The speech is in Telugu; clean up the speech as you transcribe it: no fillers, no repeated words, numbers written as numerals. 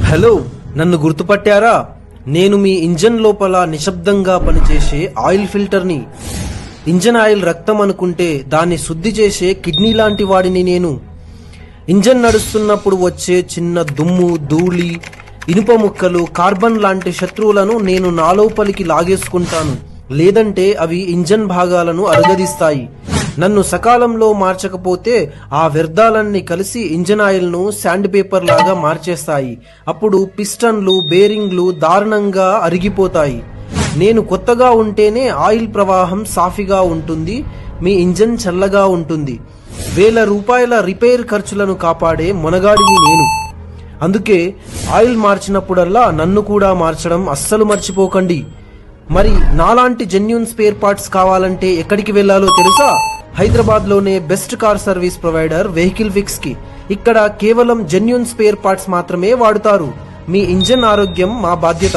హలో, నన్ను గుర్తుపట్టారా? నేను మీ ఇంజన్ లోపల నిశ్శబ్దంగా పనిచేసే ఆయిల్ ఫిల్టర్ని. ఇంజన్ ఆయిల్ రక్తం అనుకుంటే దాన్ని శుద్ధి చేసే కిడ్నీ లాంటి వాడిని నేను. ఇంజన్ నడుస్తున్నప్పుడు వచ్చే చిన్న దుమ్ము, ధూళి, ఇనుప ముక్కలు, కార్బన్ లాంటి శత్రువులను నేను నా లోపలికి లాగేసుకుంటాను. లేదంటే అవి ఇంజన్ భాగాలను అరగదీస్తాయి. నన్ను సకాలంలో మార్చకపోతే ఆ వ్యర్థాలన్నీ కలిసి ఇంజన్ ఆయిల్ ను శాండ్ పేపర్ లాగా మార్చేస్తాయి. అప్పుడు పిస్టన్లు, బేరింగ్లు దారుణంగా అరిగిపోతాయి. నేను కొత్తగా ఉంటేనే ఆయిల్ ప్రవాహం సాఫీగా ఉంటుంది, మీ ఇంజన్ చల్లగా ఉంటుంది. ₹1000 రిపేర్ ఖర్చులను కాపాడే మొనగాడిని నేను. అందుకే ఆయిల్ మార్చినప్పుడల్లా నన్ను కూడా మార్చడం అస్సలు మర్చిపోకండి. మరి నాలాంటి జెన్యూన్ స్పేర్ పార్ట్స్ కావాలంటే ఎక్కడికి వెళ్లాలో తెలుసా? హైదరాబాద్ లోనే best car service provider vehicle fix కి. ఇక్కడ కేవలం జెన్యూన్ స్పేర్ పార్ట్స్ మాత్రమే వాడుతారు. మీ ఇంజన్ ఆరోగ్యం మా బాధ్యత.